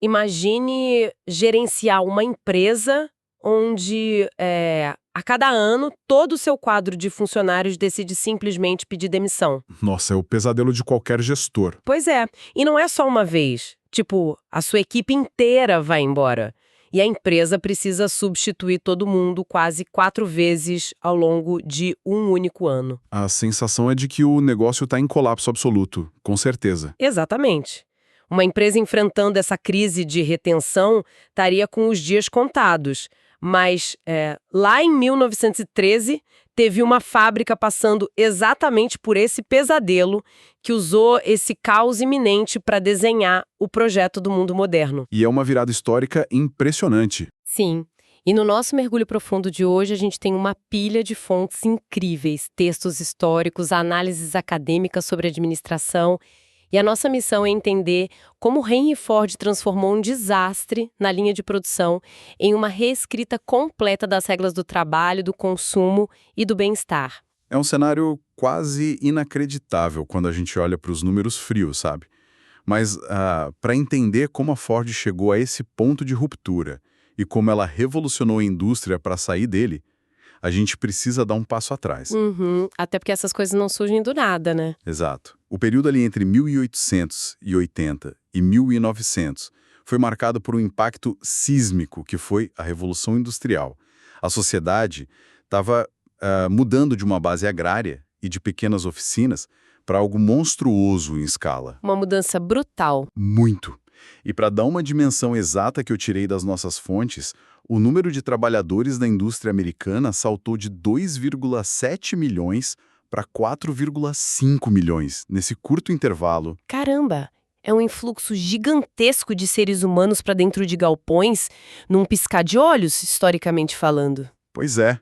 Imagine gerenciar uma empresa onde, a cada ano, todo o seu quadro de funcionários decide simplesmente pedir demissão. Nossa, é o pesadelo de qualquer gestor. Pois é, e não é só uma vez. Tipo, a sua equipe inteira vai embora. E a empresa precisa substituir todo mundo quase 4 vezes ao longo de um único ano. A sensação é de que o negócio está em colapso absoluto, com certeza. Exatamente. Uma empresa enfrentando essa crise de retenção estaria com os dias contados. Mas lá em 1913, teve uma fábrica passando exatamente por esse pesadelo que usou esse caos iminente para desenhar o projeto do mundo moderno. E é uma virada histórica impressionante. Sim. E no nosso mergulho profundo de hoje, a gente tem uma pilha de fontes incríveis, textos históricos, análises acadêmicas sobre administração. E a nossa missão é entender como Henry Ford transformou um desastre na linha de produção em uma reescrita completa das regras do trabalho, do consumo e do bem-estar. É um cenário quase inacreditável quando a gente olha para os números frios, sabe? Mas para entender como a Ford chegou a esse ponto de ruptura e como ela revolucionou a indústria para sair dele, a gente precisa dar um passo atrás. Até porque essas coisas não surgem do nada, né? Exato. O período ali entre 1880 e 1900 foi marcado por um impacto sísmico, que foi a Revolução Industrial. A sociedade estava mudando de uma base agrária e de pequenas oficinas para algo monstruoso em escala. Uma mudança brutal. Muito. E para dar uma dimensão exata que eu tirei das nossas fontes, o número de trabalhadores da indústria americana saltou de 2,7 milhões para 4,5 milhões nesse curto intervalo. Caramba! É um influxo gigantesco de seres humanos para dentro de galpões, num piscar de olhos, historicamente falando. Pois é.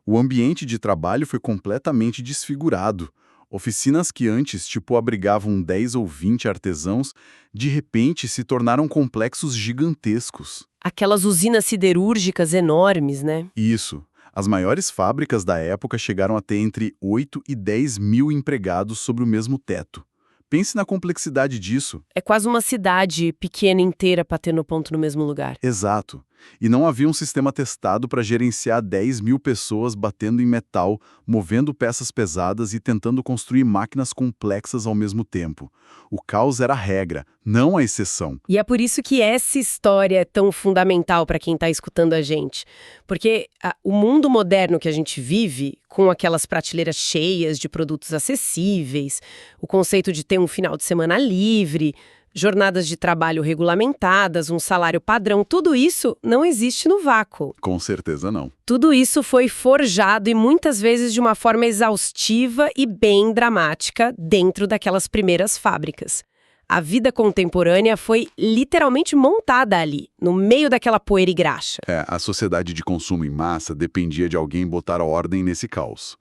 O ambiente de trabalho foi completamente desfigurado. Oficinas que antes, abrigavam 10 ou 20 artesãos, de repente se tornaram complexos gigantescos. Aquelas usinas siderúrgicas enormes, né? Isso. As maiores fábricas da época chegaram a ter entre 8 e 10 mil empregados sob o mesmo teto. Pense na complexidade disso. É quase uma cidade pequena inteira batendo ponto no mesmo lugar. Exato. E não havia um sistema testado para gerenciar 10 mil pessoas batendo em metal, movendo peças pesadas e tentando construir máquinas complexas ao mesmo tempo. O caos era a regra, não a exceção. E é por isso que essa história é tão fundamental para quem está escutando a gente. Porque o mundo moderno que a gente vive, com aquelas prateleiras cheias de produtos acessíveis, o conceito de ter um final de semana livre, jornadas de trabalho regulamentadas, um salário padrão, tudo isso não existe no vácuo. Com certeza não. Tudo isso foi forjado e muitas vezes de uma forma exaustiva e bem dramática dentro daquelas primeiras fábricas. A vida contemporânea foi literalmente montada ali, no meio daquela poeira e graxa. A sociedade de consumo em massa dependia de alguém botar ordem nesse caos.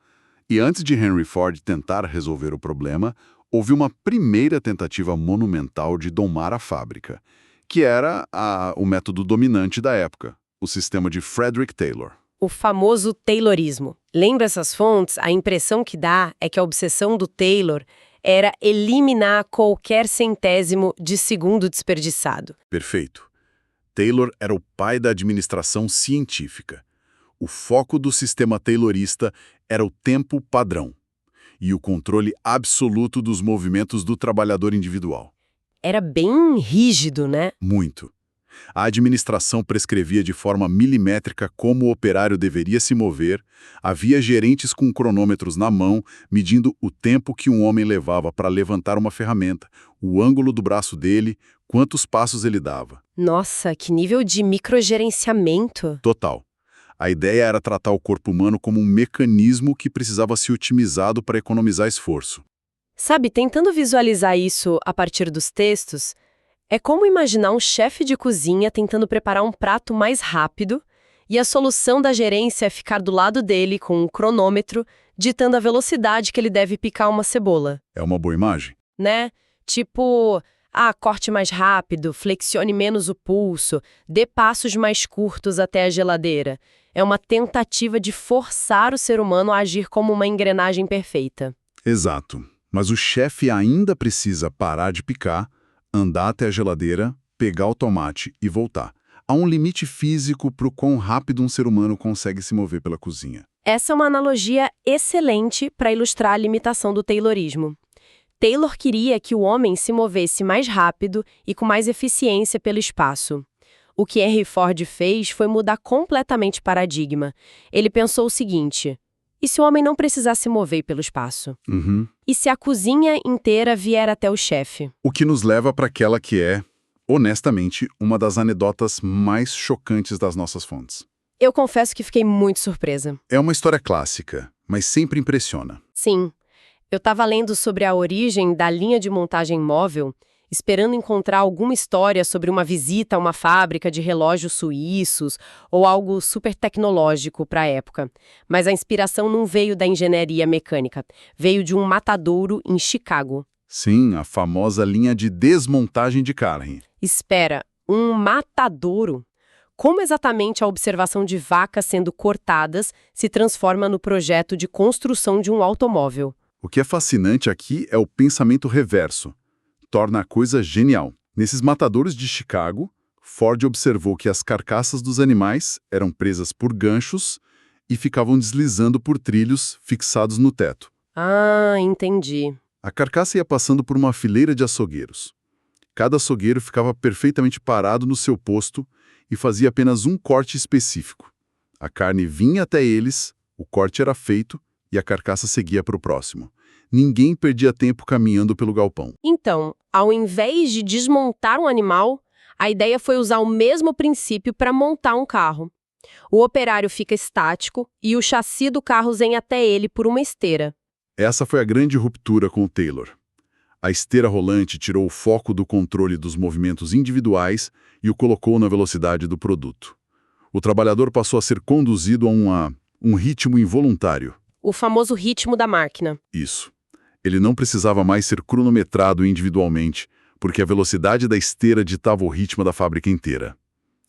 E antes de Henry Ford tentar resolver o problema, houve uma primeira tentativa monumental de domar a fábrica, que era o método dominante da época, o sistema de Frederick Taylor. O famoso Taylorismo. Lembra essas fontes? A impressão que dá é que a obsessão do Taylor era eliminar qualquer centésimo de segundo desperdiçado. Perfeito. Taylor era o pai da administração científica. O foco do sistema taylorista era o tempo padrão e o controle absoluto dos movimentos do trabalhador individual. Era bem rígido, né? Muito. A administração prescrevia de forma milimétrica como o operário deveria se mover, havia gerentes com cronômetros na mão, medindo o tempo que um homem levava para levantar uma ferramenta, o ângulo do braço dele, quantos passos ele dava. Nossa, que nível de microgerenciamento! Total. A ideia era tratar o corpo humano como um mecanismo que precisava ser otimizado para economizar esforço. Sabe, tentando visualizar isso a partir dos textos, é como imaginar um chefe de cozinha tentando preparar um prato mais rápido e a solução da gerência é ficar do lado dele com um cronômetro, ditando a velocidade que ele deve picar uma cebola. É uma boa imagem? Né? Tipo, corte mais rápido, flexione menos o pulso, dê passos mais curtos até a geladeira. É uma tentativa de forçar o ser humano a agir como uma engrenagem perfeita. Exato. Mas o chefe ainda precisa parar de picar, andar até a geladeira, pegar o tomate e voltar. Há um limite físico para o quão rápido um ser humano consegue se mover pela cozinha. Essa é uma analogia excelente para ilustrar a limitação do Taylorismo. Taylor queria que o homem se movesse mais rápido e com mais eficiência pelo espaço. O que Henry Ford fez foi mudar completamente o paradigma. Ele pensou o seguinte: e se o homem não precisasse se mover pelo espaço? E se a cozinha inteira vier até o chefe? O que nos leva para aquela que é, honestamente, uma das anedotas mais chocantes das nossas fontes. Eu confesso que fiquei muito surpresa. É uma história clássica, mas sempre impressiona. Sim, eu estava lendo sobre a origem da linha de montagem móvel, esperando encontrar alguma história sobre uma visita a uma fábrica de relógios suíços ou algo super tecnológico para a época. Mas a inspiração não veio da engenharia mecânica, veio de um matadouro em Chicago. Sim, a famosa linha de desmontagem de carne. Espera, um matadouro? Como exatamente a observação de vacas sendo cortadas se transforma no projeto de construção de um automóvel? O que é fascinante aqui é o pensamento reverso. Torna a coisa genial. Nesses matadouros de Chicago, Ford observou que as carcaças dos animais eram presas por ganchos e ficavam deslizando por trilhos fixados no teto. Ah, entendi. A carcaça ia passando por uma fileira de açougueiros. Cada açougueiro ficava perfeitamente parado no seu posto e fazia apenas um corte específico. A carne vinha até eles, o corte era feito e a carcaça seguia para o próximo. Ninguém perdia tempo caminhando pelo galpão. Então, ao invés de desmontar um animal, a ideia foi usar o mesmo princípio para montar um carro. O operário fica estático e o chassi do carro vem até ele por uma esteira. Essa foi a grande ruptura com o Taylor. A esteira rolante tirou o foco do controle dos movimentos individuais e o colocou na velocidade do produto. O trabalhador passou a ser conduzido a um ritmo involuntário. O famoso ritmo da máquina. Isso. Ele não precisava mais ser cronometrado individualmente, porque a velocidade da esteira ditava o ritmo da fábrica inteira.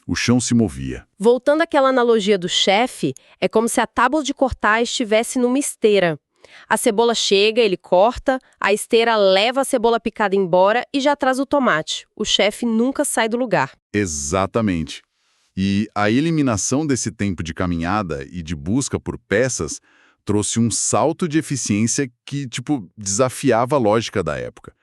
O chão se movia. Voltando àquela analogia do chefe, é como se a tábua de cortar estivesse numa esteira. A cebola chega, ele corta, a esteira leva a cebola picada embora e já traz o tomate. O chefe nunca sai do lugar. Exatamente. E a eliminação desse tempo de caminhada e de busca por peças trouxe um salto de eficiência que, desafiava a lógica da época.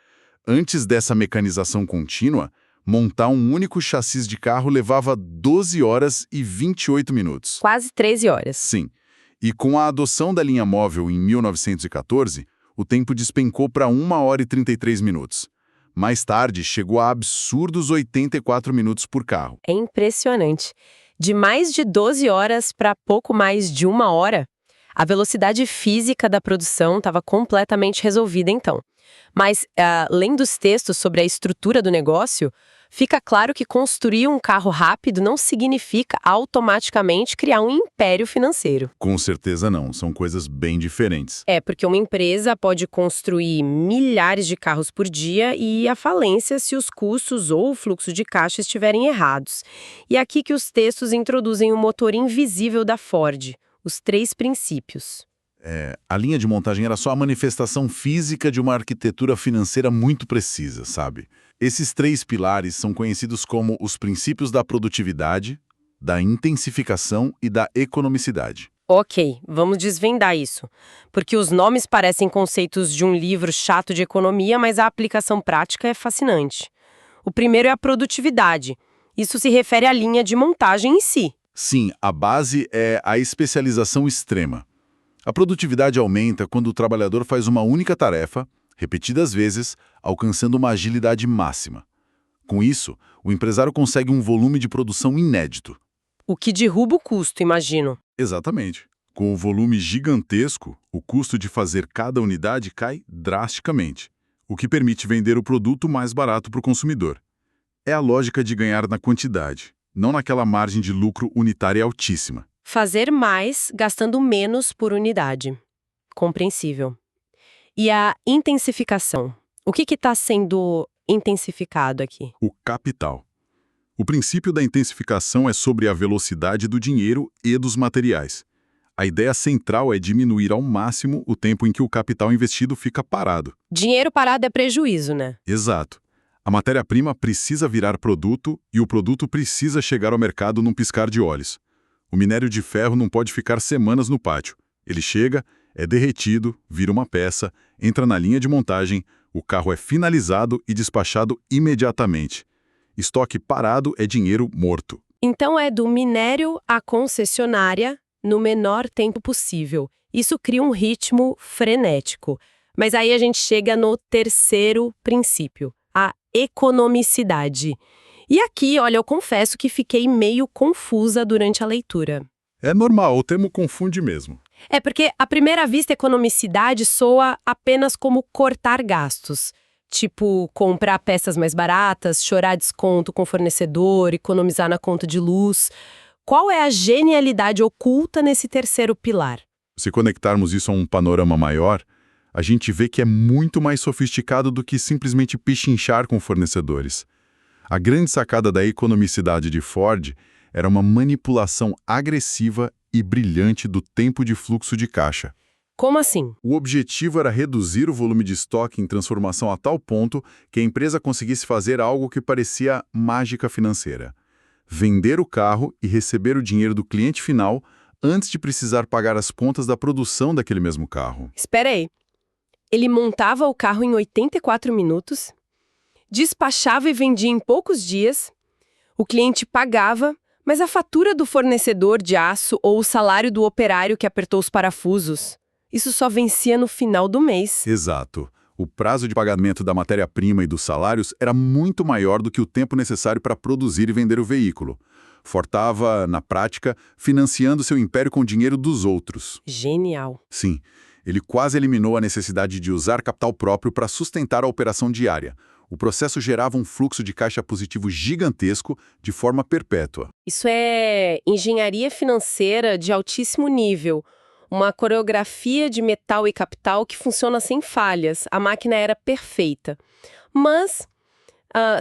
Antes dessa mecanização contínua, montar um único chassi de carro levava 12 horas e 28 minutos. Quase 13 horas. Sim. E com a adoção da linha móvel em 1914, o tempo despencou para 1 hora e 33 minutos. Mais tarde, chegou a absurdos 84 minutos por carro. É impressionante. De mais de 12 horas para pouco mais de 1 hora, a velocidade física da produção estava completamente resolvida então. Mas, além dos textos sobre a estrutura do negócio, fica claro que construir um carro rápido não significa automaticamente criar um império financeiro. Com certeza não, são coisas bem diferentes. É, porque uma empresa pode construir milhares de carros por dia e ir à falência se os custos ou o fluxo de caixa estiverem errados. E é aqui que os textos introduzem o motor invisível da Ford, os 3 princípios. A linha de montagem era só a manifestação física de uma arquitetura financeira muito precisa, sabe? Esses 3 pilares são conhecidos como os princípios da produtividade, da intensificação e da economicidade. Ok, vamos desvendar isso. Porque os nomes parecem conceitos de um livro chato de economia, mas a aplicação prática é fascinante. O primeiro é a produtividade. Isso se refere à linha de montagem em si. Sim, a base é a especialização extrema. A produtividade aumenta quando o trabalhador faz uma única tarefa, repetidas vezes, alcançando uma agilidade máxima. Com isso, o empresário consegue um volume de produção inédito. O que derruba o custo, imagino. Exatamente. Com o volume gigantesco, o custo de fazer cada unidade cai drasticamente, o que permite vender o produto mais barato para o consumidor. É a lógica de ganhar na quantidade, não naquela margem de lucro unitária altíssima. Fazer mais, gastando menos por unidade. Compreensível. E a intensificação? O que está sendo intensificado aqui? O capital. O princípio da intensificação é sobre a velocidade do dinheiro e dos materiais. A ideia central é diminuir ao máximo o tempo em que o capital investido fica parado. Dinheiro parado é prejuízo, né? Exato. A matéria-prima precisa virar produto e o produto precisa chegar ao mercado num piscar de olhos. O minério de ferro não pode ficar semanas no pátio. Ele chega, é derretido, vira uma peça, entra na linha de montagem, o carro é finalizado e despachado imediatamente. Estoque parado é dinheiro morto. Então é do minério à concessionária no menor tempo possível. Isso cria um ritmo frenético. Mas aí a gente chega no terceiro princípio, a economicidade. E aqui, olha, eu confesso que fiquei meio confusa durante a leitura. É normal, o termo confunde mesmo. É porque, à primeira vista, economicidade soa apenas como cortar gastos. Tipo, comprar peças mais baratas, chorar desconto com o fornecedor, economizar na conta de luz. Qual é a genialidade oculta nesse terceiro pilar? Se conectarmos isso a um panorama maior, a gente vê que é muito mais sofisticado do que simplesmente pichinchar com fornecedores. A grande sacada da economicidade de Ford era uma manipulação agressiva e brilhante do tempo de fluxo de caixa. Como assim? O objetivo era reduzir o volume de estoque em transformação a tal ponto que a empresa conseguisse fazer algo que parecia mágica financeira: vender o carro e receber o dinheiro do cliente final antes de precisar pagar as contas da produção daquele mesmo carro. Espera aí. Ele montava o carro em 84 minutos, despachava e vendia em poucos dias, o cliente pagava, mas a fatura do fornecedor de aço ou o salário do operário que apertou os parafusos, isso só vencia no final do mês. Exato. O prazo de pagamento da matéria-prima e dos salários era muito maior do que o tempo necessário para produzir e vender o veículo. Ford estava, na prática, financiando seu império com dinheiro dos outros. Genial. Sim, ele quase eliminou a necessidade de usar capital próprio para sustentar a operação diária. O processo gerava um fluxo de caixa positivo gigantesco de forma perpétua. Isso é engenharia financeira de altíssimo nível. Uma coreografia de metal e capital que funciona sem falhas. A máquina era perfeita. Mas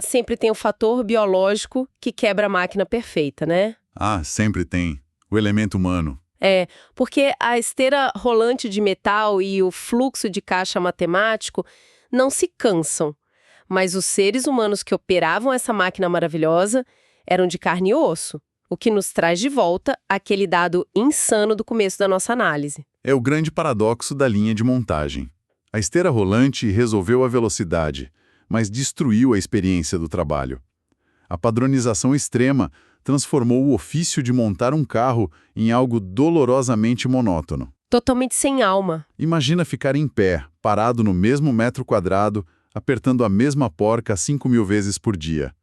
sempre tem o fator biológico que quebra a máquina perfeita, né? Ah, sempre tem. O elemento humano. É, porque a esteira rolante de metal e o fluxo de caixa matemático não se cansam. Mas os seres humanos que operavam essa máquina maravilhosa eram de carne e osso. O que nos traz de volta aquele dado insano do começo da nossa análise. É o grande paradoxo da linha de montagem. A esteira rolante resolveu a velocidade, mas destruiu a experiência do trabalho. A padronização extrema transformou o ofício de montar um carro em algo dolorosamente monótono. Totalmente sem alma. Imagina ficar em pé, parado no mesmo metro quadrado, apertando a mesma porca 5.000 vezes por dia,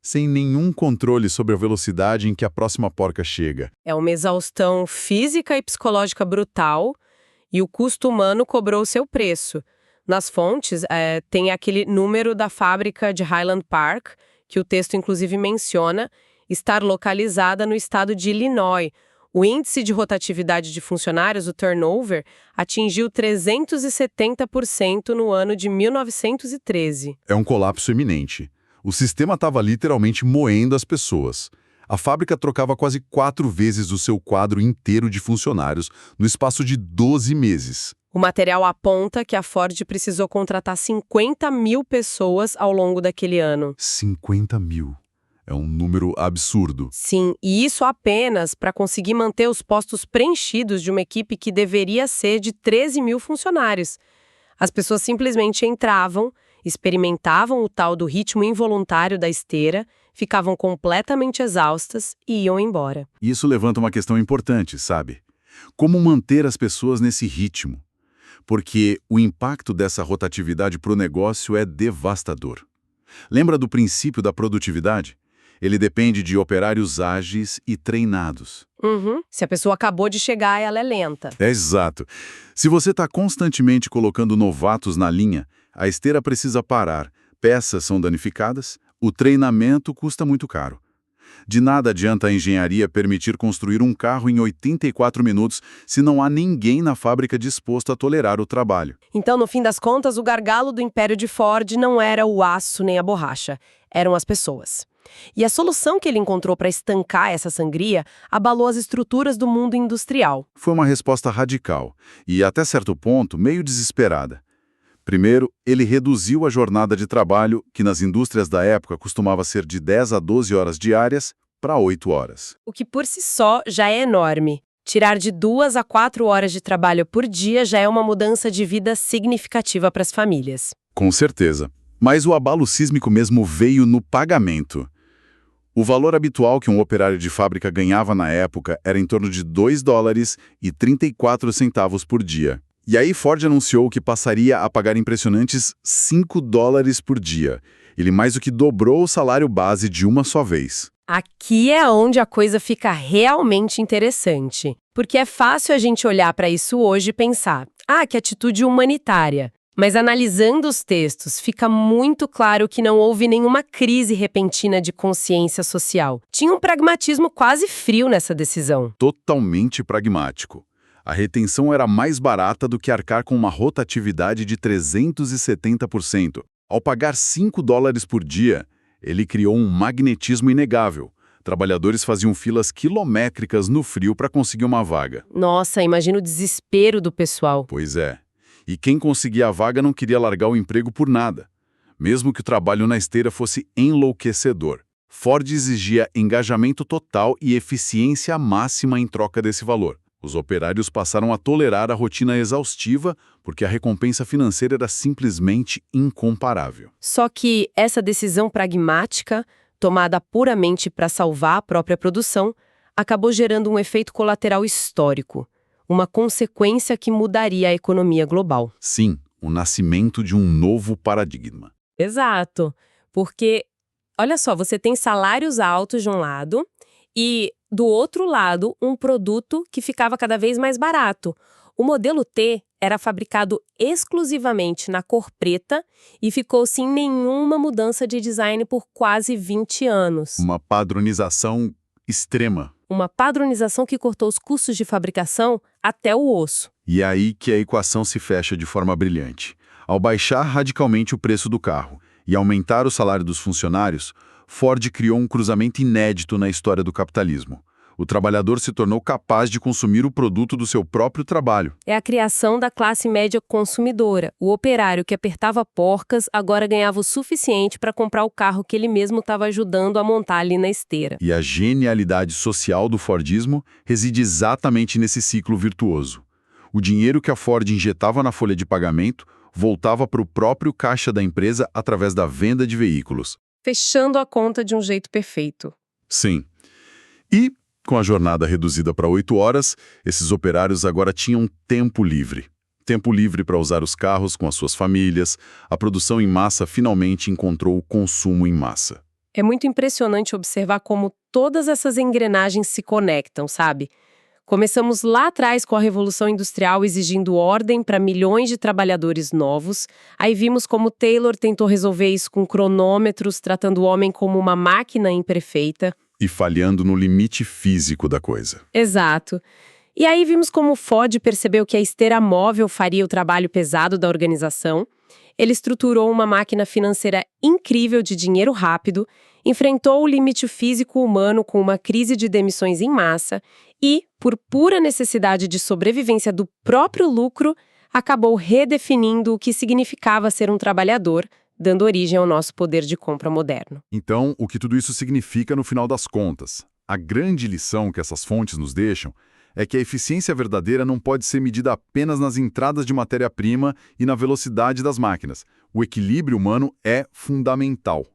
sem nenhum controle sobre a velocidade em que a próxima porca chega. É uma exaustão física e psicológica brutal, e o custo humano cobrou seu preço. Nas fontes, tem aquele número da fábrica de Highland Park, que o texto inclusive menciona, estar localizada no estado de Illinois. O índice de rotatividade de funcionários, o turnover, atingiu 370% no ano de 1913. É um colapso iminente. O sistema estava literalmente moendo as pessoas. A fábrica trocava quase 4 vezes o seu quadro inteiro de funcionários no espaço de 12 meses. O material aponta que a Ford precisou contratar 50 mil pessoas ao longo daquele ano. 50 mil. É um número absurdo. Sim, e isso apenas para conseguir manter os postos preenchidos de uma equipe que deveria ser de 13 mil funcionários. As pessoas simplesmente entravam, experimentavam o tal do ritmo involuntário da esteira, ficavam completamente exaustas e iam embora. Isso levanta uma questão importante, sabe? Como manter as pessoas nesse ritmo? Porque o impacto dessa rotatividade para o negócio é devastador. Lembra do princípio da produtividade? Ele depende de operários ágeis e treinados. Se a pessoa acabou de chegar, ela é lenta. É exato. Se você está constantemente colocando novatos na linha, a esteira precisa parar, peças são danificadas, o treinamento custa muito caro. De nada adianta a engenharia permitir construir um carro em 84 minutos se não há ninguém na fábrica disposto a tolerar o trabalho. Então, no fim das contas, o gargalo do império de Ford não era o aço nem a borracha, eram as pessoas. E a solução que ele encontrou para estancar essa sangria abalou as estruturas do mundo industrial. Foi uma resposta radical e, até certo ponto, meio desesperada. Primeiro, ele reduziu a jornada de trabalho, que nas indústrias da época costumava ser de 10 a 12 horas diárias, para 8 horas. O que por si só já é enorme. Tirar de 2 a 4 horas de trabalho por dia já é uma mudança de vida significativa para as famílias. Com certeza. Mas o abalo sísmico mesmo veio no pagamento. O valor habitual que um operário de fábrica ganhava na época era em torno de $2,34 por dia. E aí Ford anunciou que passaria a pagar impressionantes $5 por dia. Ele mais do que dobrou o salário base de uma só vez. Aqui é onde a coisa fica realmente interessante. Porque é fácil a gente olhar para isso hoje e pensar, que atitude humanitária. Mas analisando os textos, fica muito claro que não houve nenhuma crise repentina de consciência social. Tinha um pragmatismo quase frio nessa decisão. Totalmente pragmático. A retenção era mais barata do que arcar com uma rotatividade de 370%. Ao pagar $5 por dia, ele criou um magnetismo inegável. Trabalhadores faziam filas quilométricas no frio para conseguir uma vaga. Nossa, imagina o desespero do pessoal. Pois é. E quem conseguia a vaga não queria largar o emprego por nada. Mesmo que o trabalho na esteira fosse enlouquecedor. Ford exigia engajamento total e eficiência máxima em troca desse valor. Os operários passaram a tolerar a rotina exaustiva porque a recompensa financeira era simplesmente incomparável. Só que essa decisão pragmática, tomada puramente para salvar a própria produção, acabou gerando um efeito colateral histórico, uma consequência que mudaria a economia global. Sim, o nascimento de um novo paradigma. Exato, porque, olha só, você tem salários altos de um lado e, do outro lado, um produto que ficava cada vez mais barato. O modelo T era fabricado exclusivamente na cor preta e ficou sem nenhuma mudança de design por quase 20 anos. Uma padronização extrema. Uma padronização que cortou os custos de fabricação até o osso. E é aí que a equação se fecha de forma brilhante. Ao baixar radicalmente o preço do carro e aumentar o salário dos funcionários, Ford criou um cruzamento inédito na história do capitalismo. O trabalhador se tornou capaz de consumir o produto do seu próprio trabalho. É a criação da classe média consumidora. O operário que apertava porcas agora ganhava o suficiente para comprar o carro que ele mesmo estava ajudando a montar ali na esteira. E a genialidade social do Fordismo reside exatamente nesse ciclo virtuoso. O dinheiro que a Ford injetava na folha de pagamento voltava para o próprio caixa da empresa através da venda de veículos. Fechando a conta de um jeito perfeito. Sim. E, com a jornada reduzida para 8 horas, esses operários agora tinham tempo livre. Tempo livre para usar os carros com as suas famílias. A produção em massa finalmente encontrou o consumo em massa. É muito impressionante observar como todas essas engrenagens se conectam, sabe? Começamos lá atrás com a Revolução Industrial exigindo ordem para milhões de trabalhadores novos. Aí vimos como Taylor tentou resolver isso com cronômetros, tratando o homem como uma máquina imperfeita. E falhando no limite físico da coisa. Exato. E aí vimos como Ford percebeu que a esteira móvel faria o trabalho pesado da organização. Ele estruturou uma máquina financeira incrível de dinheiro rápido, enfrentou o limite físico humano com uma crise de demissões em massa e, por pura necessidade de sobrevivência do próprio lucro, acabou redefinindo o que significava ser um trabalhador, dando origem ao nosso poder de compra moderno. Então, o que tudo isso significa no final das contas? A grande lição que essas fontes nos deixam é que a eficiência verdadeira não pode ser medida apenas nas entradas de matéria-prima e na velocidade das máquinas. O equilíbrio humano é fundamental.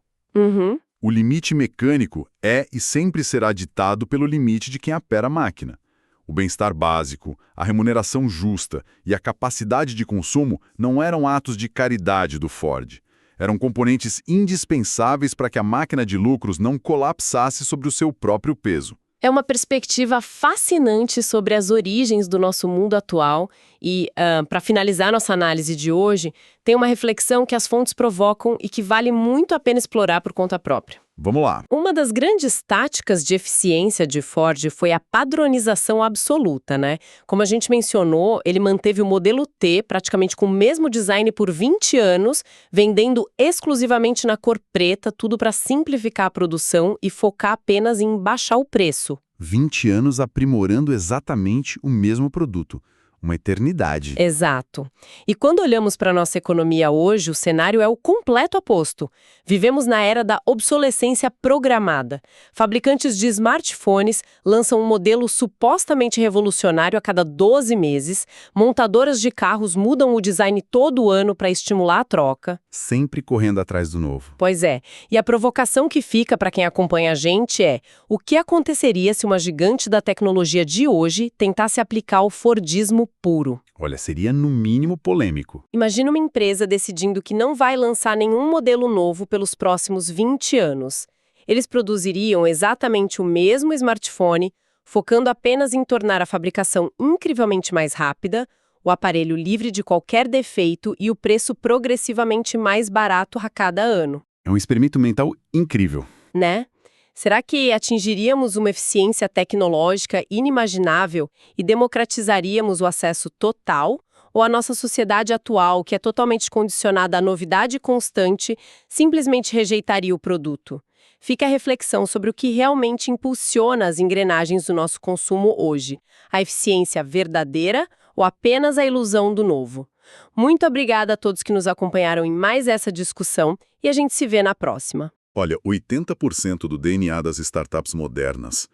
O limite mecânico é e sempre será ditado pelo limite de quem opera a máquina. O bem-estar básico, a remuneração justa e a capacidade de consumo não eram atos de caridade do Ford. Eram componentes indispensáveis para que a máquina de lucros não colapsasse sobre o seu próprio peso. É uma perspectiva fascinante sobre as origens do nosso mundo atual e, para finalizar nossa análise de hoje, tem uma reflexão que as fontes provocam e que vale muito a pena explorar por conta própria. Vamos lá. Uma das grandes táticas de eficiência de Ford foi a padronização absoluta, né? Como a gente mencionou, ele manteve o modelo T praticamente com o mesmo design por 20 anos, vendendo exclusivamente na cor preta, tudo para simplificar a produção e focar apenas em baixar o preço. 20 anos aprimorando exatamente o mesmo produto. uma eternidade. Exato. E quando olhamos para a nossa economia hoje, o cenário é o completo oposto. Vivemos na era da obsolescência programada. Fabricantes de smartphones lançam um modelo supostamente revolucionário a cada 12 meses, montadoras de carros mudam o design todo ano para estimular a troca. Sempre correndo atrás do novo. Pois é, e a provocação que fica para quem acompanha a gente é: o que aconteceria se uma gigante da tecnologia de hoje tentasse aplicar o Fordismo puro? Olha, seria no mínimo polêmico. Imagina uma empresa decidindo que não vai lançar nenhum modelo novo pelos próximos 20 anos. Eles produziriam exatamente o mesmo smartphone, focando apenas em tornar a fabricação incrivelmente mais rápida, o aparelho livre de qualquer defeito e o preço progressivamente mais barato a cada ano. É um experimento mental incrível. Né? Será que atingiríamos uma eficiência tecnológica inimaginável e democratizaríamos o acesso total? Ou a nossa sociedade atual, que é totalmente condicionada à novidade constante, simplesmente rejeitaria o produto? Fica a reflexão sobre o que realmente impulsiona as engrenagens do nosso consumo hoje: a eficiência verdadeira ou apenas a ilusão do novo? Muito obrigada a todos que nos acompanharam em mais essa discussão e a gente se vê na próxima. Olha, 80% do DNA das startups modernas,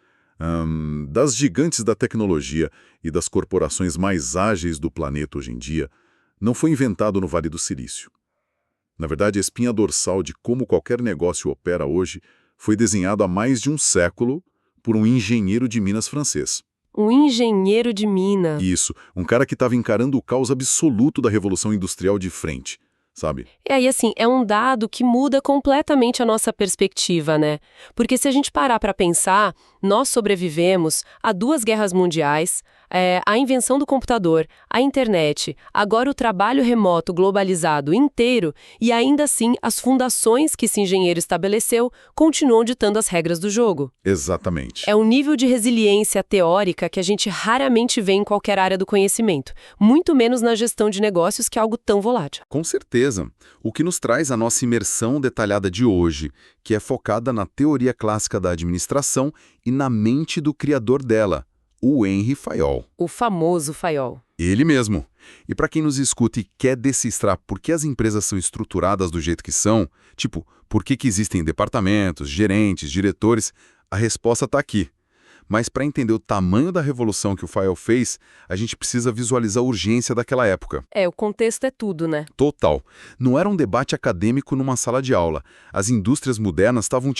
das gigantes da tecnologia e das corporações mais ágeis do planeta hoje em dia, não foi inventado no Vale do Silício. Na verdade, a espinha dorsal de como qualquer negócio opera hoje foi desenhado há mais de um século por um engenheiro de Minas francês. Um engenheiro de Minas. Isso, um cara que estava encarando o caos absoluto da Revolução Industrial de frente, sabe? E aí, assim, é um dado que muda completamente a nossa perspectiva, né? Porque se a gente parar para pensar, nós sobrevivemos a 2 guerras mundiais, a invenção do computador, a internet, agora o trabalho remoto globalizado inteiro e ainda assim as fundações que esse engenheiro estabeleceu continuam ditando as regras do jogo. Exatamente. É um nível de resiliência teórica que a gente raramente vê em qualquer área do conhecimento, muito menos na gestão de negócios, que é algo tão volátil. Com certeza. O que nos traz a nossa imersão detalhada de hoje, que é focada na teoria clássica da administração e na mente do criador dela, o Henry Fayol. O famoso Fayol. Ele mesmo. E para quem nos escuta e quer decifrar por que as empresas são estruturadas do jeito que são, tipo, por que existem departamentos, gerentes, diretores, a resposta está aqui. Mas para entender o tamanho da revolução que o Fayol fez, a gente precisa visualizar a urgência daquela época. O contexto é tudo, né? Total. Não era um debate acadêmico numa sala de aula. As indústrias modernas estavam,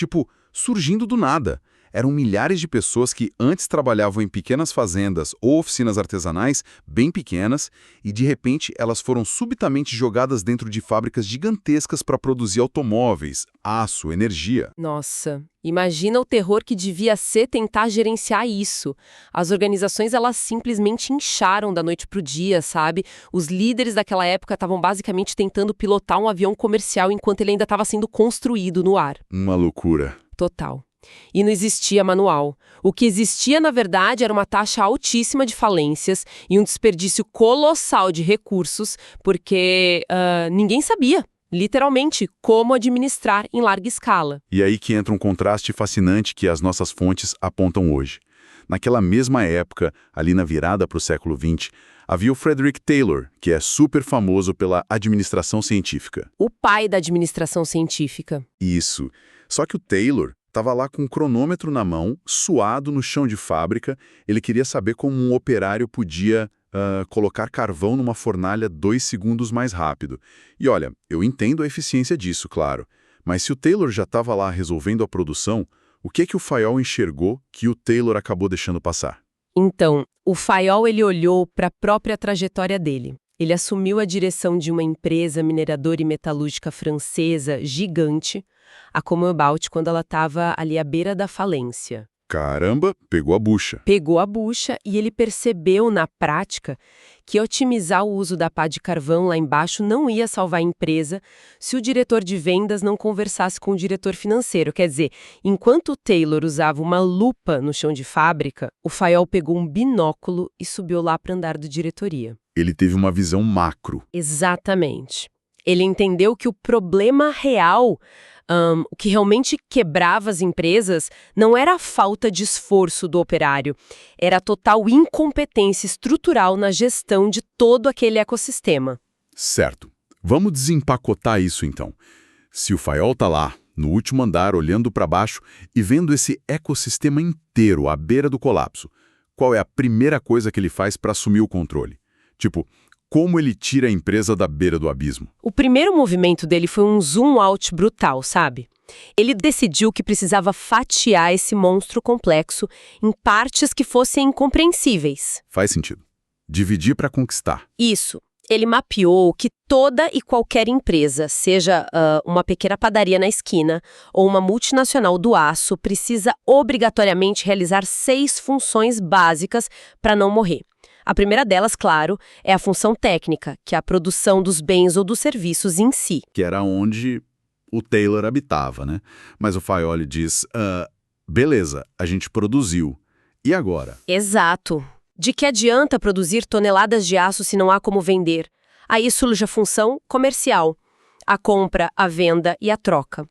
surgindo do nada. Eram milhares de pessoas que antes trabalhavam em pequenas fazendas ou oficinas artesanais bem pequenas e, de repente, elas foram subitamente jogadas dentro de fábricas gigantescas para produzir automóveis, aço, energia. Nossa, imagina o terror que devia ser tentar gerenciar isso. As organizações, elas simplesmente incharam da noite pro dia, sabe? Os líderes daquela época estavam basicamente tentando pilotar um avião comercial enquanto ele ainda estava sendo construído no ar. Uma loucura. Total. E não existia manual. O que existia, na verdade, era uma taxa altíssima de falências e um desperdício colossal de recursos, porque ninguém sabia, literalmente, como administrar em larga escala. E aí que entra um contraste fascinante que as nossas fontes apontam hoje. Naquela mesma época, ali na virada para o século XX, havia o Frederick Taylor, que é super famoso pela administração científica. O pai da administração científica. Isso. Só que o Taylor estava lá com um cronômetro na mão, suado no chão de fábrica. Ele queria saber como um operário podia colocar carvão numa fornalha 2 segundos mais rápido. E olha, eu entendo a eficiência disso, claro. Mas se o Taylor já estava lá resolvendo a produção, o que o Fayol enxergou que o Taylor acabou deixando passar? Então, o Fayol ele olhou para a própria trajetória dele. Ele assumiu a direção de uma empresa mineradora e metalúrgica francesa gigante, a Cobalt, quando ela estava ali à beira da falência. Caramba, pegou a bucha. Pegou a bucha e ele percebeu, na prática, que otimizar o uso da pá de carvão lá embaixo não ia salvar a empresa se o diretor de vendas não conversasse com o diretor financeiro. Quer dizer, enquanto o Taylor usava uma lupa no chão de fábrica, o Fayol pegou um binóculo e subiu lá para o andar da diretoria. Ele teve uma visão macro. Exatamente. Ele entendeu que o problema real, o que realmente quebrava as empresas, não era a falta de esforço do operário, era a total incompetência estrutural na gestão de todo aquele ecossistema. Certo. Vamos desempacotar isso então. Se o Fayol está lá, no último andar, olhando para baixo e vendo esse ecossistema inteiro à beira do colapso, qual é a primeira coisa que ele faz para assumir o controle? Tipo, como ele tira a empresa da beira do abismo? O primeiro movimento dele foi um zoom out brutal, sabe? Ele decidiu que precisava fatiar esse monstro complexo em partes que fossem incompreensíveis. Faz sentido. Dividir para conquistar. Isso. Ele mapeou que toda e qualquer empresa, seja uma pequena padaria na esquina ou uma multinacional do aço, precisa obrigatoriamente realizar 6 funções básicas para não morrer. A primeira delas, claro, é a função técnica, que é a produção dos bens ou dos serviços em si. Que era onde o Taylor habitava, né? Mas o Fayol diz, beleza, a gente produziu. E agora? Exato. De que adianta produzir toneladas de aço se não há como vender? Aí surge a função comercial, a compra, a venda e a troca.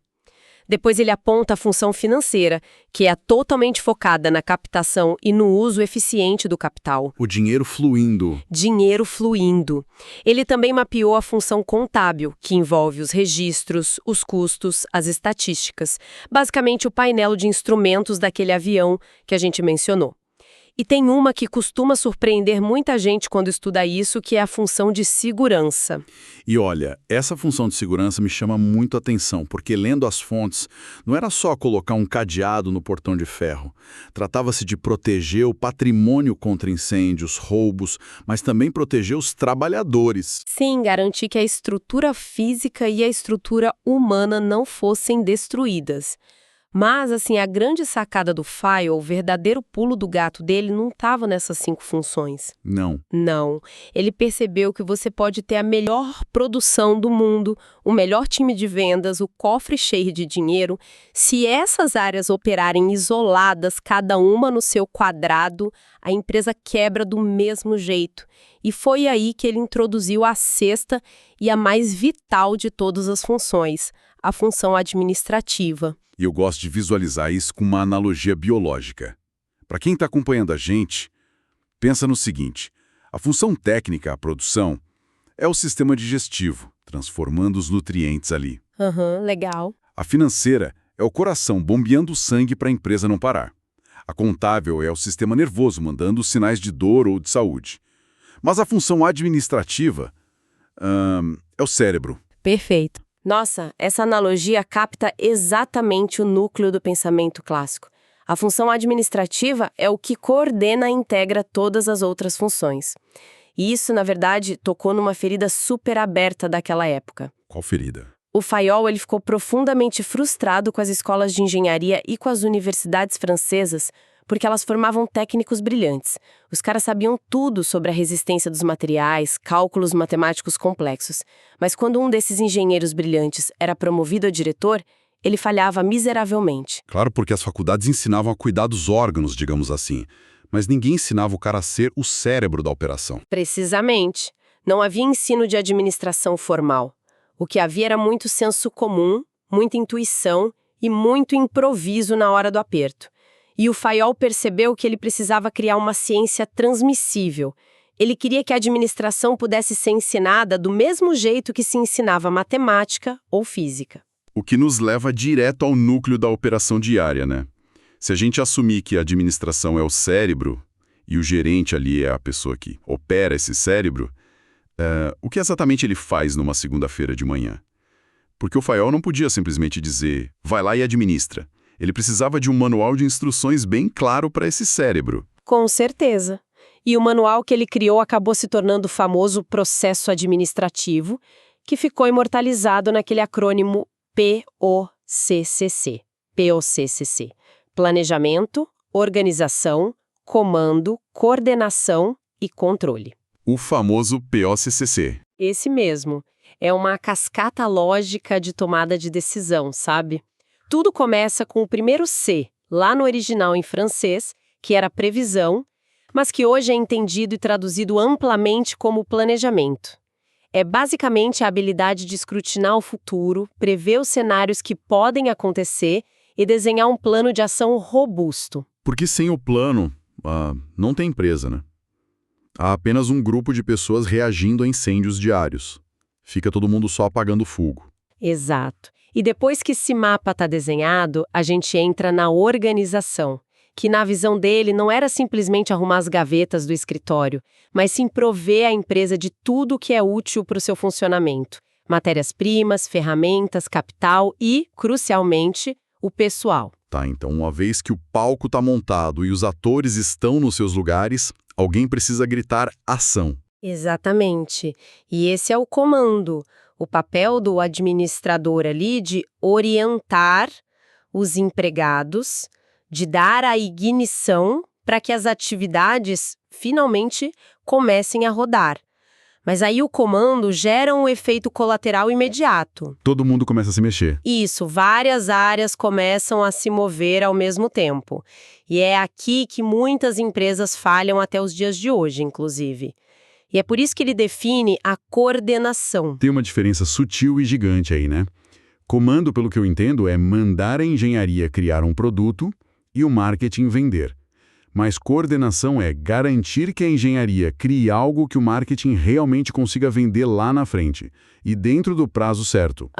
Depois ele aponta a função financeira, que é totalmente focada na captação e no uso eficiente do capital. O dinheiro fluindo. Dinheiro fluindo. Ele também mapeou a função contábil, que envolve os registros, os custos, as estatísticas. Basicamente o painel de instrumentos daquele avião que a gente mencionou. E tem uma que costuma surpreender muita gente quando estuda isso, que é a função de segurança. E olha, essa função de segurança me chama muito a atenção, porque lendo as fontes, não era só colocar um cadeado no portão de ferro. Tratava-se de proteger o patrimônio contra incêndios, roubos, mas também proteger os trabalhadores. Sim, garantir que a estrutura física e a estrutura humana não fossem destruídas. Mas, assim, a grande sacada do Fayol, o verdadeiro pulo do gato dele, não estava nessas 5 funções. Não. Não. Ele percebeu que você pode ter a melhor produção do mundo, o melhor time de vendas, o cofre cheio de dinheiro. Se essas áreas operarem isoladas, cada uma no seu quadrado, a empresa quebra do mesmo jeito. E foi aí que ele introduziu a 6ª e a mais vital de todas as funções, a função administrativa. E eu gosto de visualizar isso com uma analogia biológica. Para quem está acompanhando a gente, pensa no seguinte: a função técnica, a produção, é o sistema digestivo, transformando os nutrientes ali. Legal. A financeira é o coração bombeando o sangue para a empresa não parar. A contábil é o sistema nervoso mandando os sinais de dor ou de saúde. Mas a função administrativa é o cérebro. Perfeito. Nossa, essa analogia capta exatamente o núcleo do pensamento clássico. A função administrativa é o que coordena e integra todas as outras funções. E isso, na verdade, tocou numa ferida super aberta daquela época. Qual ferida? O Fayol ele ficou profundamente frustrado com as escolas de engenharia e com as universidades francesas, porque elas formavam técnicos brilhantes. Os caras sabiam tudo sobre a resistência dos materiais, cálculos matemáticos complexos. Mas quando um desses engenheiros brilhantes era promovido a diretor, ele falhava miseravelmente. Claro, porque as faculdades ensinavam a cuidar dos órgãos, digamos assim. Mas ninguém ensinava o cara a ser o cérebro da operação. Precisamente. Não havia ensino de administração formal. O que havia era muito senso comum, muita intuição e muito improviso na hora do aperto. E o Fayol percebeu que ele precisava criar uma ciência transmissível. Ele queria que a administração pudesse ser ensinada do mesmo jeito que se ensinava matemática ou física. O que nos leva direto ao núcleo da operação diária, né? Se a gente assumir que a administração é o cérebro e o gerente ali é a pessoa que opera esse cérebro, o que exatamente ele faz numa segunda-feira de manhã? Porque o Fayol não podia simplesmente dizer, vai lá e administra. Ele precisava de um manual de instruções bem claro para esse cérebro. Com certeza. E o manual que ele criou acabou se tornando o famoso processo administrativo, que ficou imortalizado naquele acrônimo POCCC. POCCC. Planejamento, organização, comando, coordenação e controle. O famoso POCCC. Esse mesmo. É uma cascata lógica de tomada de decisão, sabe? Tudo começa com o primeiro C, lá no original em francês, que era previsão, mas que hoje é entendido e traduzido amplamente como planejamento. É basicamente a habilidade de escrutinar o futuro, prever os cenários que podem acontecer e desenhar um plano de ação robusto. Porque sem o plano, não tem empresa, né? Há apenas um grupo de pessoas reagindo a incêndios diários. Fica todo mundo só apagando fogo. Exato. E depois que esse mapa está desenhado, a gente entra na organização, que na visão dele não era simplesmente arrumar as gavetas do escritório, mas sim prover a empresa de tudo o que é útil para o seu funcionamento. Matérias-primas, ferramentas, capital e, crucialmente, o pessoal. Tá, então uma vez que o palco está montado e os atores estão nos seus lugares, alguém precisa gritar ação. Exatamente. E esse é o comando, o papel do administrador ali de orientar os empregados, de dar a ignição para que as atividades finalmente comecem a rodar. Mas aí o comando gera um efeito colateral imediato. Todo mundo começa a se mexer. Isso, várias áreas começam a se mover ao mesmo tempo. E é aqui que muitas empresas falham até os dias de hoje, inclusive. E é por isso que ele define a coordenação. Tem uma diferença sutil e gigante aí, né? Comando, pelo que eu entendo, é mandar a engenharia criar um produto e o marketing vender. Mas coordenação é garantir que a engenharia crie algo que o marketing realmente consiga vender lá na frente, e dentro do prazo certo.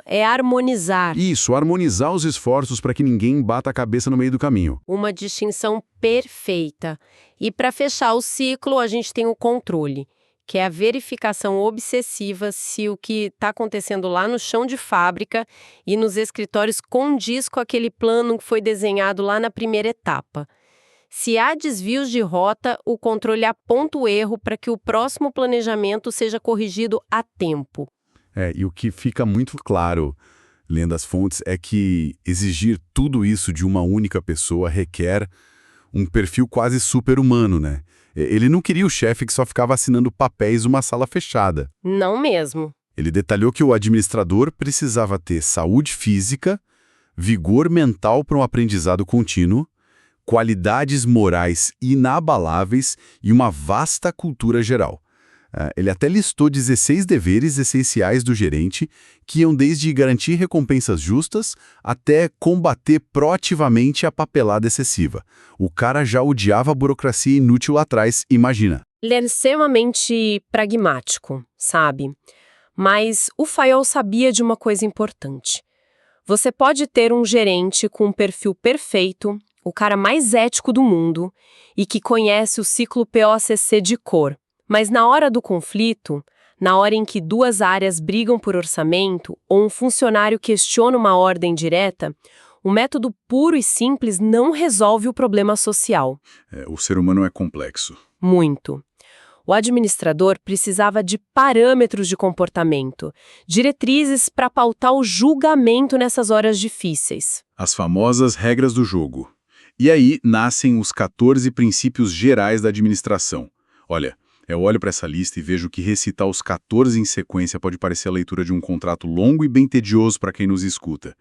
É harmonizar. Isso, harmonizar os esforços para que ninguém bata a cabeça no meio do caminho. Uma distinção perfeita. E para fechar o ciclo, a gente tem o controle, que é a verificação obsessiva se o que está acontecendo lá no chão de fábrica e nos escritórios condiz com aquele plano que foi desenhado lá na primeira etapa. Se há desvios de rota, o controle aponta o erro para que o próximo planejamento seja corrigido a tempo. E o que fica muito claro, lendo as fontes, é que exigir tudo isso de uma única pessoa requer um perfil quase super-humano, né? Ele não queria o chefe que só ficava assinando papéis numa sala fechada. Não mesmo. Ele detalhou que o administrador precisava ter saúde física, vigor mental para um aprendizado contínuo, qualidades morais inabaláveis e uma vasta cultura geral. Ele até listou 16 deveres essenciais do gerente, que iam desde garantir recompensas justas até combater proativamente a papelada excessiva. O cara já odiava a burocracia inútil lá atrás, imagina. Ele é extremamente pragmático, sabe? Mas o Fayol sabia de uma coisa importante. Você pode ter um gerente com um perfil perfeito, o cara mais ético do mundo e que conhece o ciclo POCC de cor. Mas na hora do conflito, na hora em que duas áreas brigam por orçamento ou um funcionário questiona uma ordem direta, o método puro e simples não resolve o problema social. O ser humano é complexo. Muito. O administrador precisava de parâmetros de comportamento, diretrizes para pautar o julgamento nessas horas difíceis. As famosas regras do jogo. E aí nascem os 14 princípios gerais da administração. Olha, eu olho para essa lista e vejo que recitar os 14 em sequência pode parecer a leitura de um contrato longo e bem tedioso para quem nos escuta.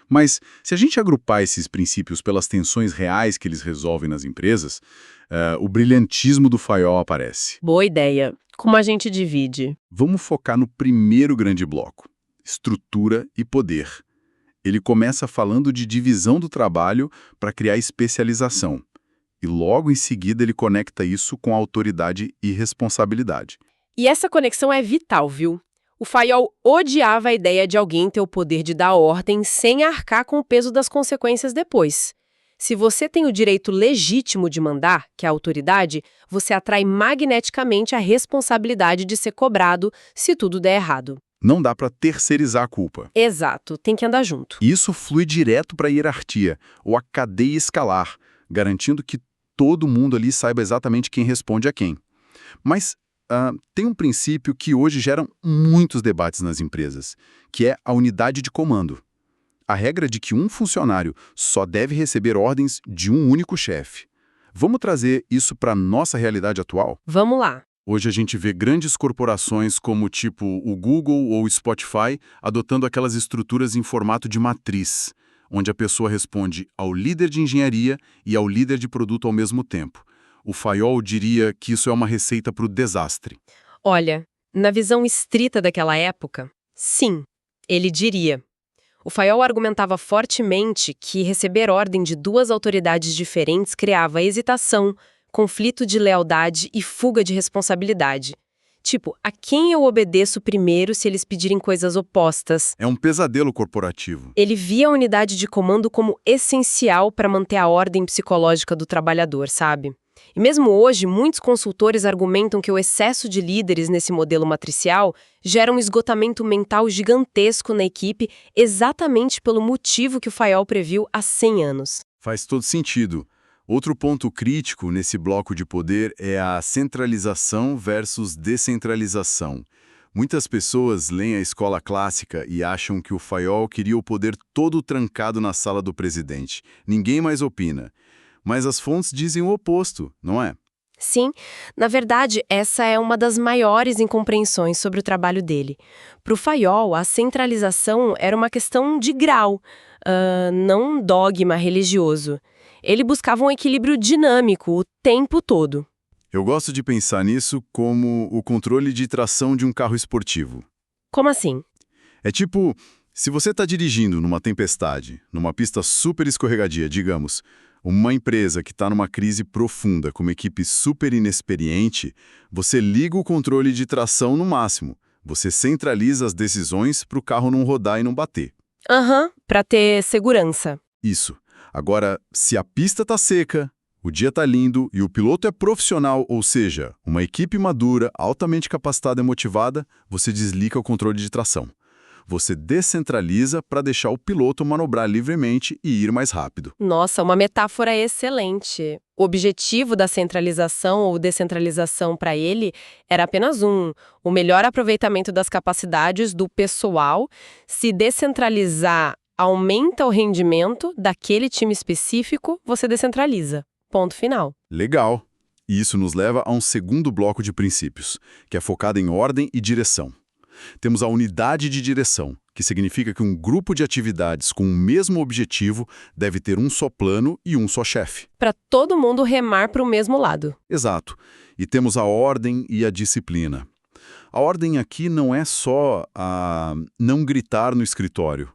Mas, se a gente agrupar esses princípios pelas tensões reais que eles resolvem nas empresas, o brilhantismo do Fayol aparece. Boa ideia. Como a gente divide? Vamos focar no primeiro grande bloco, estrutura e poder. Ele começa falando de divisão do trabalho para criar especialização. E logo em seguida ele conecta isso com autoridade e responsabilidade. E essa conexão é vital, viu? O Fayol odiava a ideia de alguém ter o poder de dar ordem sem arcar com o peso das consequências depois. Se você tem o direito legítimo de mandar, que é a autoridade, você atrai magneticamente a responsabilidade de ser cobrado se tudo der errado. Não dá para terceirizar a culpa. Exato, tem que andar junto. Isso flui direto para a hierarquia, ou a cadeia escalar, garantindo que todo mundo ali saiba exatamente quem responde a quem. Mas tem um princípio que hoje gera muitos debates nas empresas, que é a unidade de comando. A regra de que um funcionário só deve receber ordens de um único chefe. Vamos trazer isso para a nossa realidade atual? Vamos lá. Hoje a gente vê grandes corporações como tipo o Google ou o Spotify adotando aquelas estruturas em formato de matriz, onde a pessoa responde ao líder de engenharia e ao líder de produto ao mesmo tempo. O Fayol diria que isso é uma receita para o desastre. Olha, Na visão estrita daquela época, sim, ele diria. O Fayol argumentava fortemente que receber ordem de duas autoridades diferentes criava hesitação, conflito de lealdade e fuga de responsabilidade. Tipo, a quem eu obedeço primeiro se eles pedirem coisas opostas? É um pesadelo corporativo. Ele via a unidade de comando como essencial para manter a ordem psicológica do trabalhador, sabe? E mesmo hoje, muitos consultores argumentam que o excesso de líderes nesse modelo matricial gera um esgotamento mental gigantesco na equipe, exatamente pelo motivo que o Fayol previu há 100 anos. Faz todo sentido. Outro ponto crítico nesse bloco de poder é a centralização versus descentralização. Muitas pessoas leem a escola clássica e acham que o Fayol queria o poder todo trancado na sala do presidente. Ninguém mais opina. Mas as fontes dizem o oposto, não é? Sim, na verdade, essa é uma das maiores incompreensões sobre o trabalho dele. Para o Fayol, a centralização era uma questão de grau, não um dogma religioso. Ele buscava um equilíbrio dinâmico o tempo todo. Eu gosto de pensar nisso como o controle de tração de um carro esportivo. Como assim? É tipo, se você está dirigindo numa tempestade, numa pista super escorregadia, digamos, uma empresa que está numa crise profunda, com uma equipe super inexperiente, você liga o controle de tração no máximo. Você centraliza as decisões para o carro não rodar e não bater. Para ter segurança. Isso. Agora, se a pista está seca, o dia está lindo e o piloto é profissional, ou seja, uma equipe madura, altamente capacitada e motivada, você desliga o controle de tração. Você descentraliza para deixar o piloto manobrar livremente e ir mais rápido. Nossa, uma metáfora excelente. O objetivo da centralização ou descentralização para ele era apenas o melhor aproveitamento das capacidades do pessoal. Se descentralizar aumenta o rendimento daquele time específico, você descentraliza. Ponto final. Legal. E isso nos leva a um segundo bloco de princípios, que é focado em ordem e direção. Temos a unidade de direção, que significa que um grupo de atividades com o mesmo objetivo deve ter um só plano e um só chefe. Para todo mundo remar para o mesmo lado. Exato. E temos a ordem e a disciplina. A ordem aqui não é só a não gritar no escritório,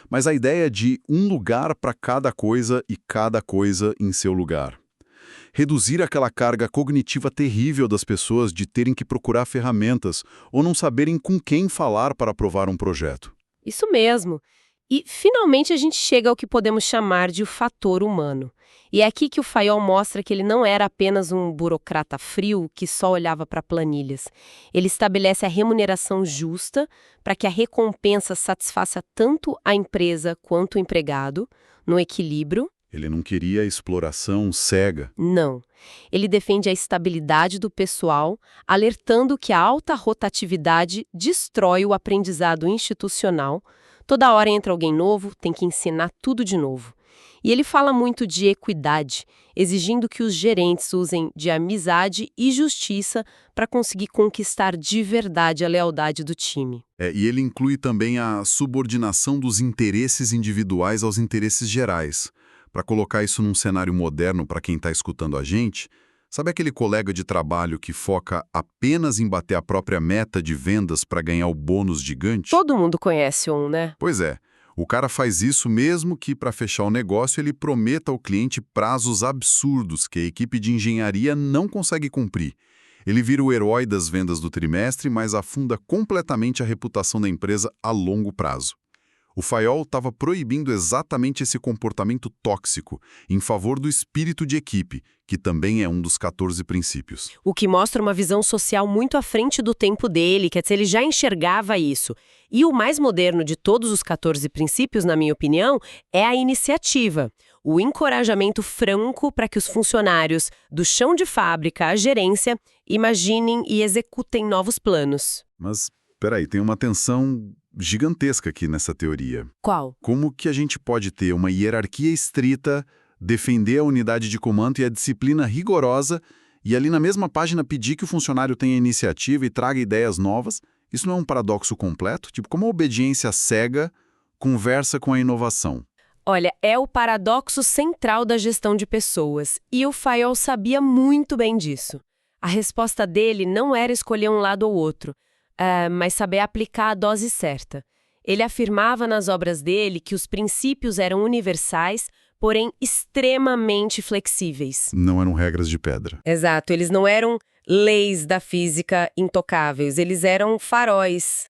mas a ideia de um lugar para cada coisa e cada coisa em seu lugar. Reduzir aquela carga cognitiva terrível das pessoas de terem que procurar ferramentas ou não saberem com quem falar para aprovar um projeto. Isso mesmo. E, finalmente, a gente chega ao que podemos chamar de o fator humano. E é aqui que o Fayol mostra que ele não era apenas um burocrata frio que só olhava para planilhas. Ele estabelece a remuneração justa para que a recompensa satisfaça tanto a empresa quanto o empregado, no equilíbrio. Ele não queria exploração cega. Não. Ele defende a estabilidade do pessoal, alertando que a alta rotatividade destrói o aprendizado institucional. Toda hora entra alguém novo, tem que ensinar tudo de novo. E ele fala muito de equidade, exigindo que os gerentes usem de amizade e justiça para conseguir conquistar de verdade a lealdade do time. E ele inclui também a subordinação dos interesses individuais aos interesses gerais. Para colocar isso num cenário moderno para quem está escutando a gente, sabe aquele colega de trabalho que foca apenas em bater a própria meta de vendas para ganhar o bônus gigante? Todo mundo conhece um, né? Pois é. O cara faz isso mesmo que, para fechar o negócio, ele prometa ao cliente prazos absurdos que a equipe de engenharia não consegue cumprir. Ele vira o herói das vendas do trimestre, mas afunda completamente a reputação da empresa a longo prazo. O Fayol estava proibindo exatamente esse comportamento tóxico em favor do espírito de equipe, que também é um dos 14 princípios. O que mostra uma visão social muito à frente do tempo dele, quer dizer, ele já enxergava isso. E o mais moderno de todos os 14 princípios, na minha opinião, é a iniciativa. O encorajamento franco para que os funcionários, do chão de fábrica à gerência, imaginem e executem novos planos. Mas, peraí, tem uma tensão gigantesca aqui nessa teoria. Qual? Como que a gente pode ter uma hierarquia estrita, defender a unidade de comando e a disciplina rigorosa e ali na mesma página pedir que o funcionário tenha iniciativa e traga ideias novas? Isso não é um paradoxo completo? Tipo, como a obediência cega conversa com a inovação? Olha, é o paradoxo central da gestão de pessoas, e o Fayol sabia muito bem disso. A resposta dele não era escolher um lado ou outro, mas saber aplicar a dose certa. Ele afirmava nas obras dele que os princípios eram universais, porém extremamente flexíveis. Não eram regras de pedra. Exato, eles não eram leis da física intocáveis, eles eram faróis.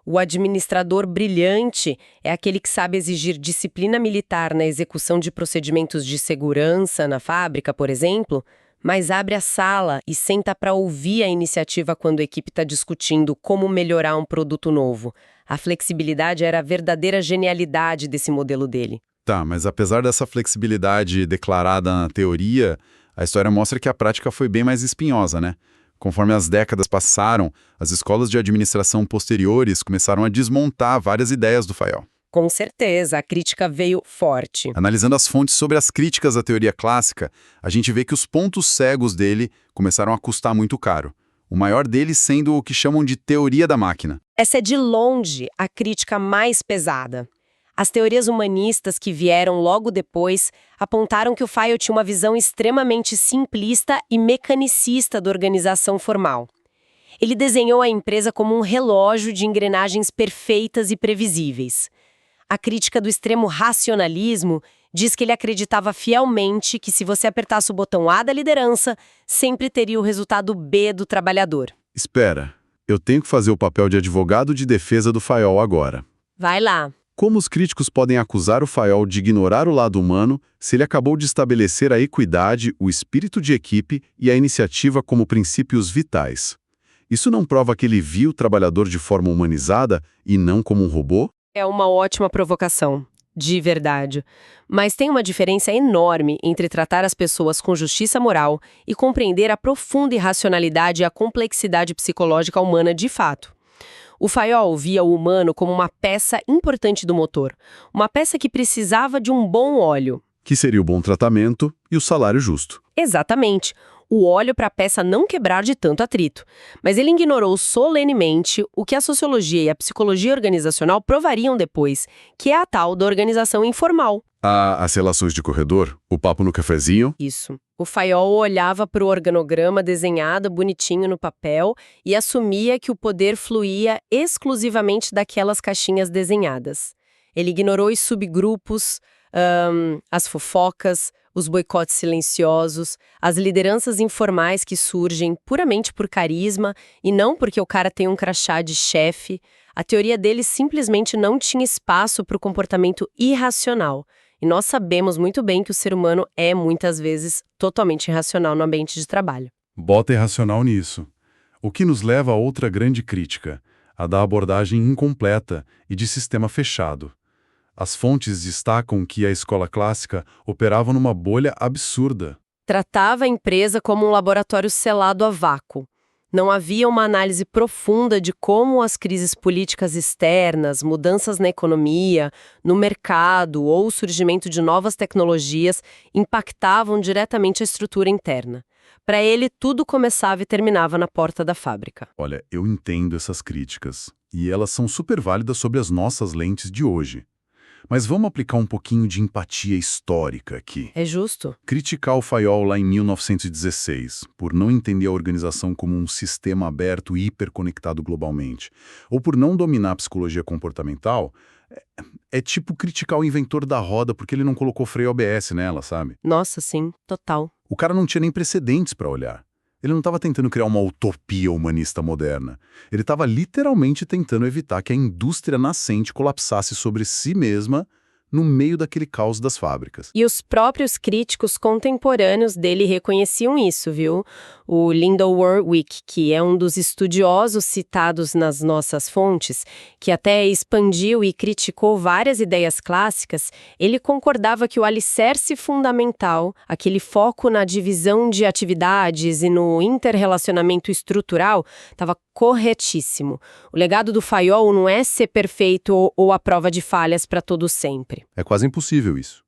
O administrador brilhante é aquele que sabe exigir disciplina militar na execução de procedimentos de segurança na fábrica, por exemplo, mas abre a sala e senta para ouvir a iniciativa quando a equipe está discutindo como melhorar um produto novo. A flexibilidade era a verdadeira genialidade desse modelo dele. Tá, mas apesar dessa flexibilidade declarada na teoria, a história mostra que a prática foi bem mais espinhosa, né? Conforme as décadas passaram, as escolas de administração posteriores começaram a desmontar várias ideias do Fayol. Com certeza, a crítica veio forte. Analisando as fontes sobre as críticas à teoria clássica, a gente vê que os pontos cegos dele começaram a custar muito caro. O maior deles sendo o que chamam de teoria da máquina. Essa é de longe a crítica mais pesada. As teorias humanistas que vieram logo depois apontaram que o Fayol tinha uma visão extremamente simplista e mecanicista da organização formal. Ele desenhou a empresa como um relógio de engrenagens perfeitas e previsíveis. A crítica do extremo racionalismo diz que ele acreditava fielmente que se você apertasse o botão A da liderança, sempre teria o resultado B do trabalhador. Espera, eu tenho que fazer o papel de advogado de defesa do Fayol agora. Vai lá. Como os críticos podem acusar o Fayol de ignorar o lado humano se ele acabou de estabelecer a equidade, o espírito de equipe e a iniciativa como princípios vitais? Isso não prova que ele viu o trabalhador de forma humanizada e não como um robô? É uma ótima provocação, de verdade. Mas tem uma diferença enorme entre tratar as pessoas com justiça moral e compreender a profunda irracionalidade e a complexidade psicológica humana de fato. O Fayol via o humano como uma peça importante do motor, uma peça que precisava de um bom óleo. Que seria o bom tratamento e o salário justo. Exatamente, o óleo para a peça não quebrar de tanto atrito. Mas ele ignorou solenemente o que a sociologia e a psicologia organizacional provariam depois, que é a tal da organização informal. As relações de corredor, o papo no cafezinho. Isso. O Fayol olhava para o organograma desenhado bonitinho no papel e assumia que o poder fluía exclusivamente daquelas caixinhas desenhadas. Ele ignorou os subgrupos, as fofocas, os boicotes silenciosos, as lideranças informais que surgem puramente por carisma e não porque o cara tem um crachá de chefe. A teoria dele simplesmente não tinha espaço para o comportamento irracional. E nós sabemos muito bem que o ser humano é, muitas vezes, totalmente irracional no ambiente de trabalho. Bota irracional nisso. O que nos leva a outra grande crítica, a da abordagem incompleta e de sistema fechado. As fontes destacam que a escola clássica operava numa bolha absurda. Tratava a empresa como um laboratório selado a vácuo. Não havia uma análise profunda de como as crises políticas externas, mudanças na economia, no mercado ou o surgimento de novas tecnologias impactavam diretamente a estrutura interna. Para ele, tudo começava e terminava na porta da fábrica. Olha, eu entendo essas críticas, e elas são super válidas sobre as nossas lentes de hoje. Mas vamos aplicar um pouquinho de empatia histórica aqui. É justo. Criticar o Fayol lá em 1916, por não entender a organização como um sistema aberto e hiperconectado globalmente, ou por não dominar a psicologia comportamental, é tipo criticar o inventor da roda porque ele não colocou freio ABS nela, sabe? Nossa, sim, total. O cara não tinha nem precedentes para olhar. Ele não estava tentando criar uma utopia humanista moderna. Ele estava literalmente tentando evitar que a indústria nascente colapsasse sobre si mesma no meio daquele caos das fábricas. E os próprios críticos contemporâneos dele reconheciam isso, viu? O Lyndall Warwick, que é um dos estudiosos citados nas nossas fontes, que até expandiu e criticou várias ideias clássicas, ele concordava que o alicerce fundamental, aquele foco na divisão de atividades e no interrelacionamento estrutural, estava corretíssimo. O legado do Fayol não é ser perfeito ou a prova de falhas para todo sempre. É quase impossível isso.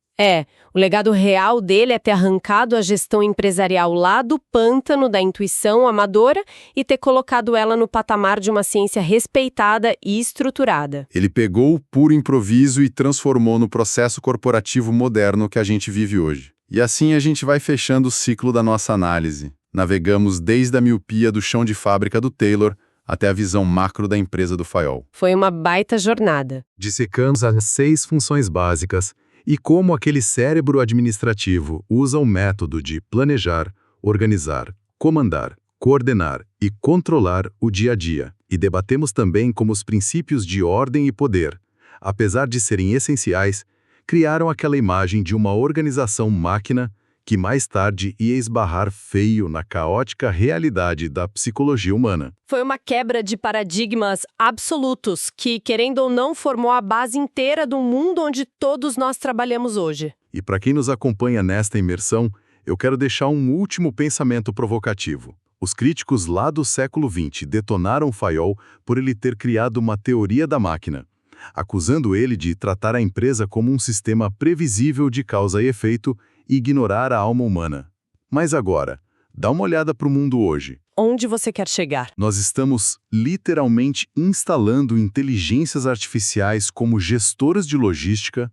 O legado real dele é ter arrancado a gestão empresarial lá do pântano da intuição amadora e ter colocado ela no patamar de uma ciência respeitada e estruturada. Ele pegou o puro improviso e transformou no processo corporativo moderno que a gente vive hoje. E assim a gente vai fechando o ciclo da nossa análise. Navegamos desde a miopia do chão de fábrica do Taylor até a visão macro da empresa do Fayol. Foi uma baita jornada. Dissecamos as 6 funções básicas e como aquele cérebro administrativo usa o método de planejar, organizar, comandar, coordenar e controlar o dia a dia. E debatemos também como os princípios de ordem e poder, apesar de serem essenciais, criaram aquela imagem de uma organização máquina que mais tarde ia esbarrar feio na caótica realidade da psicologia humana. Foi uma quebra de paradigmas absolutos que, querendo ou não, formou a base inteira do mundo onde todos nós trabalhamos hoje. E para quem nos acompanha nesta imersão, eu quero deixar um último pensamento provocativo. Os críticos lá do século XX detonaram Fayol por ele ter criado uma teoria da máquina, acusando ele de tratar a empresa como um sistema previsível de causa e efeito e ignorar a alma humana. Mas agora, dá uma olhada para o mundo hoje. Onde você quer chegar? Nós estamos literalmente instalando inteligências artificiais como gestoras de logística,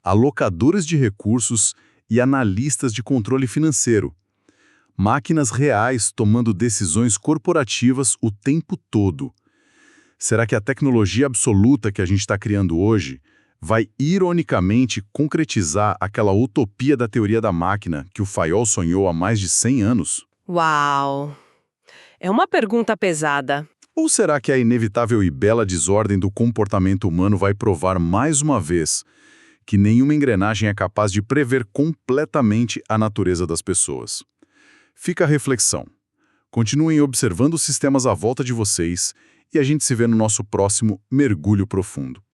alocadoras de recursos e analistas de controle financeiro. Máquinas reais tomando decisões corporativas o tempo todo. Será que a tecnologia absoluta que a gente está criando hoje vai ironicamente concretizar aquela utopia da teoria da máquina que o Fayol sonhou há mais de 100 anos? Uau! É uma pergunta pesada. Ou será que a inevitável e bela desordem do comportamento humano vai provar mais uma vez que nenhuma engrenagem é capaz de prever completamente a natureza das pessoas? Fica a reflexão. Continuem observando os sistemas à volta de vocês e a gente se vê no nosso próximo Mergulho Profundo.